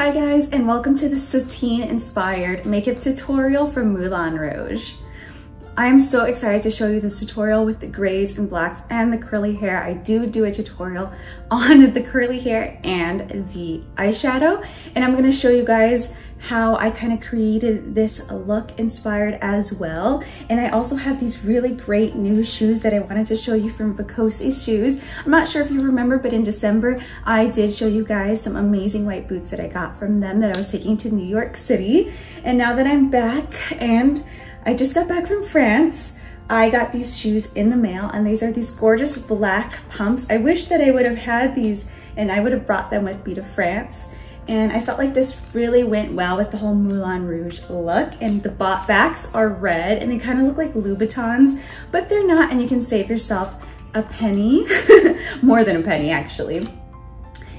Hi guys, and welcome to the Satine inspired makeup tutorial from Moulin Rouge. I am so excited to show you this tutorial with the grays and blacks and the curly hair. I do a tutorial on the curly hair and the eyeshadow, and I'm gonna show you guys how I kind of created this look inspired as well. And I also have these really great new shoes that I wanted to show you from FOXYBAE shoes. I'm not sure if you remember, but in December, I did show you guys some amazing white boots that I got from them that I was taking to New York City. And now that I'm back, and I just got back from France, I got these shoes in the mail, and these are these gorgeous black pumps. I wish that I would have had these and I would have brought them with me to France. And I felt like this really went well with the whole Moulin Rouge look. And the backs are red and they kind of look like Louboutins, but they're not, and you can save yourself a penny, more than a penny actually.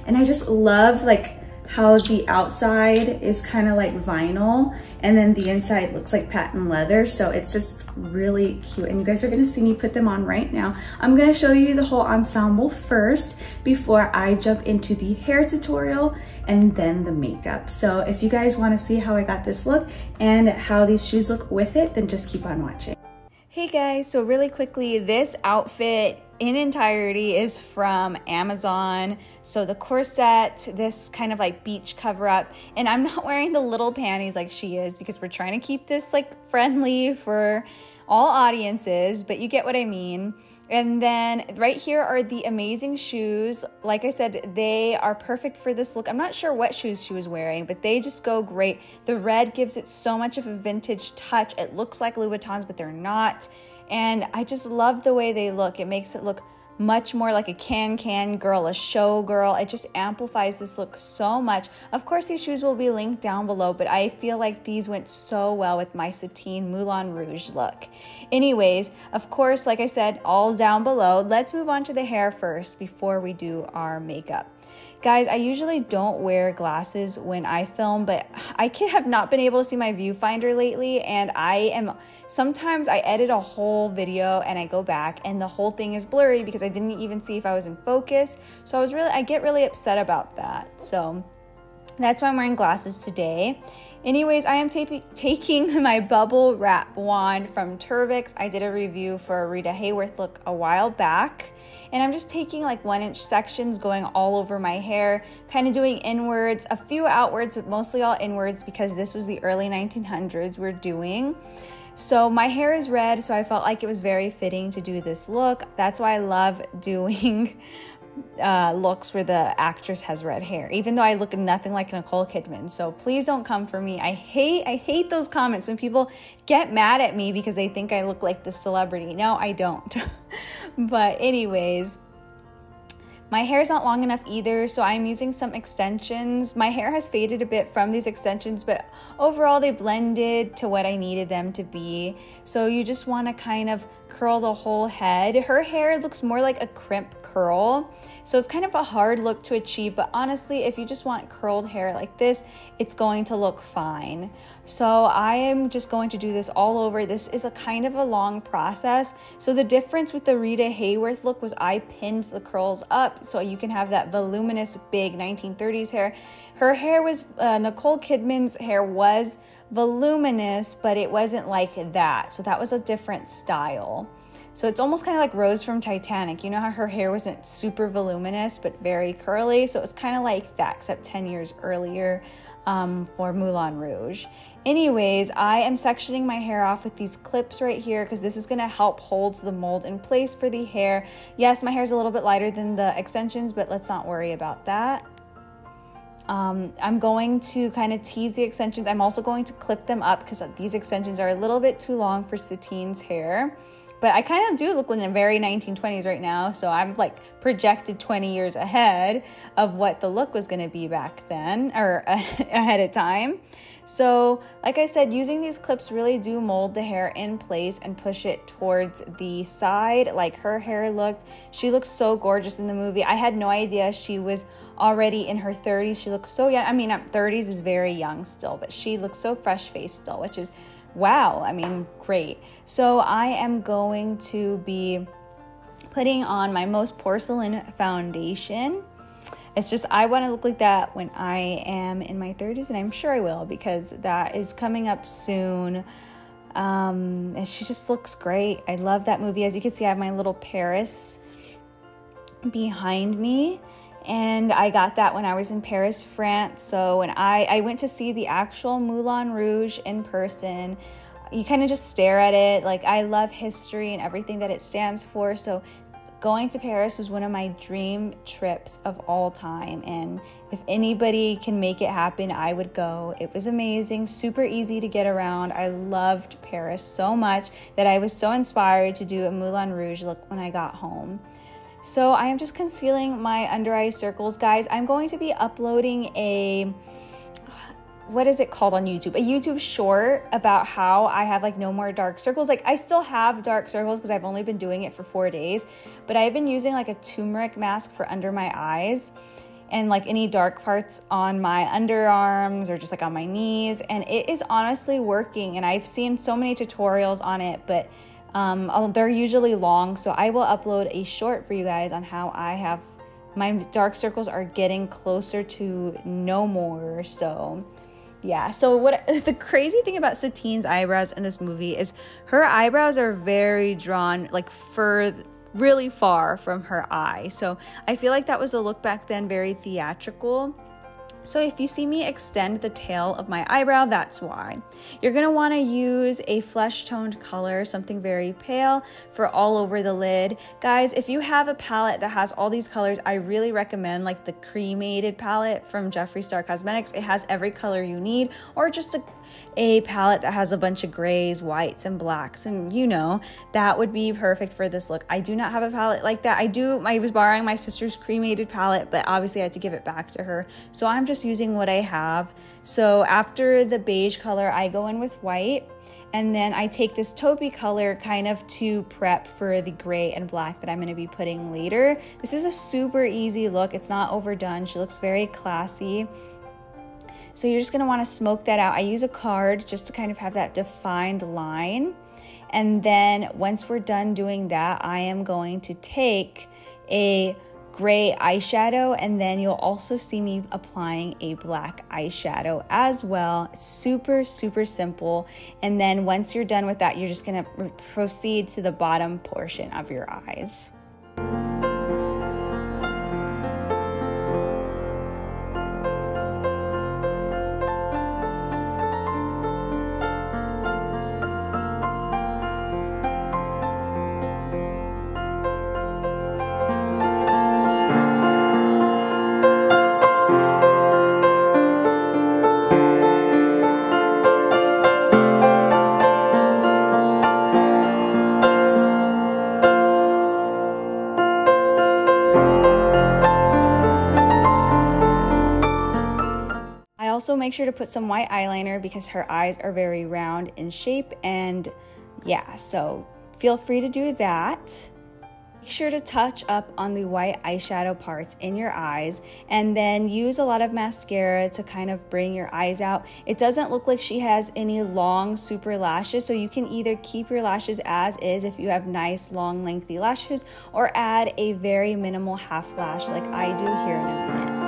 And I just love like how the outside is kind of like vinyl and then the inside looks like patent leather, so it's just really cute. And you guys are gonna see me put them on right now. I'm gonna show you the whole ensemble first before I jump into the hair tutorial and then the makeup. So if you guys want to see how I got this look and how these shoes look with it, then just keep on watching. Hey guys, so really quickly, this outfit in entirety is from Amazon. So the corset, this kind of like beach cover up, and I'm not wearing the little panties like she is because we're trying to keep this like friendly for all audiences, but you get what I mean. And then right here are the amazing shoes. Like I said, they are perfect for this look. I'm not sure what shoes she was wearing, but they just go great. The red gives it so much of a vintage touch. It looks like Louboutins, but they're not. And I just love the way they look. It makes it look much more like a can girl, a show girl. It just amplifies this look so much. Of course, these shoes will be linked down below, but I feel like these went so well with my Satine Moulin Rouge look. Anyways, of course, like I said, all down below. Let's move on to the hair first before we do our makeup. Guys, I usually don't wear glasses when I film, but I have not been able to see my viewfinder lately, and sometimes I edit a whole video and I go back and the whole thing is blurry because I didn't even see if I was in focus. So I get really upset about that. So that's why I'm wearing glasses today. Anyways, I am taking my bubble wrap wand from Turvix. I did a review for a Rita Hayworth look a while back. And I'm just taking like 1-inch sections going all over my hair, kind of doing inwards, a few outwards, but mostly all inwards because this was the early 1900s we're doing. So my hair is red, so I felt like it was very fitting to do this look. That's why I love doing looks where the actress has red hair, even though I look nothing like Nicole Kidman. So please don't come for me. I hate those comments when people get mad at me because they think I look like the celebrity. No, I don't. But anyways, my hair is not long enough either, so I'm using some extensions. My hair has faded a bit from these extensions, but overall they blended to what I needed them to be. So you just want to kind of curl the whole head. Her hair looks more like a crimp curl, so it's kind of a hard look to achieve, but honestly, if you just want curled hair like this, it's going to look fine. So I am just going to do this all over. This is a kind of a long process. So the difference with the Rita Hayworth look was I pinned the curls up so you can have that voluminous big 1930s hair. Her hair was, Nicole Kidman's hair was voluminous, but it wasn't like that. So that was a different style. So it's almost kind of like Rose from Titanic. You know how her hair wasn't super voluminous, but very curly? So it's kind of like that, except 10 years earlier for Moulin Rouge. Anyways, I am sectioning my hair off with these clips right here because this is going to help hold the mold in place for the hair. Yes, my hair is a little bit lighter than the extensions, but let's not worry about that. I'm going to kind of tease the extensions. I'm also going to clip them up because these extensions are a little bit too long for Satine's hair. But I kind of do look in a very 1920s right now, so I'm like projected 20 years ahead of what the look was going to be back then, or ahead of time. So like I said, using these clips really do mold the hair in place and push it towards the side like her hair looked. She looks so gorgeous in the movie. I had no idea she was already in her 30s. She looks so young. I mean, 30s is very young still, but she looks so fresh-faced still, which is wow. I mean, great. So I am going to be putting on my Most Porcelain foundation. It's just, I want to look like that when I am in my 30s, and I'm sure I will, because that is coming up soon. And she just looks great. I love that movie. As you can see, I have my little Paris behind me, and I got that when I was in Paris, France. So when I went to see the actual Moulin Rouge in person, you kind of just stare at it. Like, I love history and everything that it stands for. So going to Paris was one of my dream trips of all time. And if anybody can make it happen, I would go. It was amazing, super easy to get around. I loved Paris so much that I was so inspired to do a Moulin Rouge look when I got home. So I am just concealing my under eye circles, guys. I'm going to be uploading a, what is it called on YouTube? A YouTube short about how I have like no more dark circles. Like, I still have dark circles because I've only been doing it for 4 days, but I've been using like a turmeric mask for under my eyes and like any dark parts on my underarms or just like on my knees. And it is honestly working. And I've seen so many tutorials on it, but they're usually long. So I will upload a short for you guys on how I have, my dark circles are getting closer to no more. So yeah, so what the crazy thing about Satine's eyebrows in this movie is her eyebrows are very drawn, like really far from her eye. So I feel like that was a look back then, very theatrical. So if you see me extend the tail of my eyebrow, that's why. You're gonna wanna use a flesh toned color, something very pale, for all over the lid. Guys, if you have a palette that has all these colors, I really recommend like the cremated palette from Jeffree Star Cosmetics. It has every color you need, or just a palette that has a bunch of grays, whites, and blacks, and you know, that would be perfect for this look. I do not have a palette like that. I was borrowing my sister's cremated palette, but obviously I had to give it back to her. So I'm just using what I have. So after the beige color, I go in with white, and then I take this taupey color kind of to prep for the gray and black that I'm going to be putting later. This is a super easy look. It's not overdone. She looks very classy. So you're just going to want to smoke that out. I use a card just to kind of have that defined line. And then once we're done doing that, I am going to take a gray eyeshadow, and then you'll also see me applying a black eyeshadow as well. It's super, super simple. And then once you're done with that, you're just going to proceed to the bottom portion of your eyes. Also make sure to put some white eyeliner because her eyes are very round in shape, and yeah, so feel free to do that. Make sure to touch up on the white eyeshadow parts in your eyes, and then use a lot of mascara to kind of bring your eyes out. It doesn't look like she has any long super lashes, so you can either keep your lashes as is if you have nice long lengthy lashes, or add a very minimal half lash like I do here in a minute.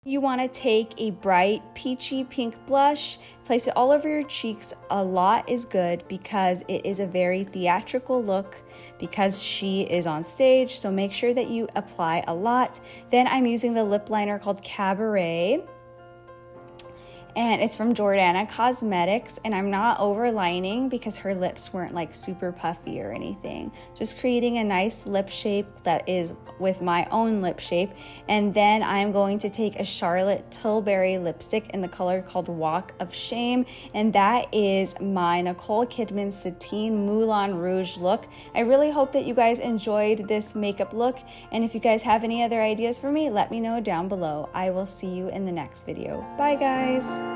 You want to take a bright peachy pink blush, place it all over your cheeks. A lot is good because it is a very theatrical look because she is on stage, so make sure that you apply a lot. Then I'm using the lip liner called Cabaret. and it's from Jordana Cosmetics, and I'm not overlining because her lips weren't like super puffy or anything. Just creating a nice lip shape that is with my own lip shape. And then I'm going to take a Charlotte Tilbury lipstick in the color called Walk of Shame, and that is my Nicole Kidman Satine Moulin Rouge look. I really hope that you guys enjoyed this makeup look, and if you guys have any other ideas for me, let me know down below. I will see you in the next video. Bye guys!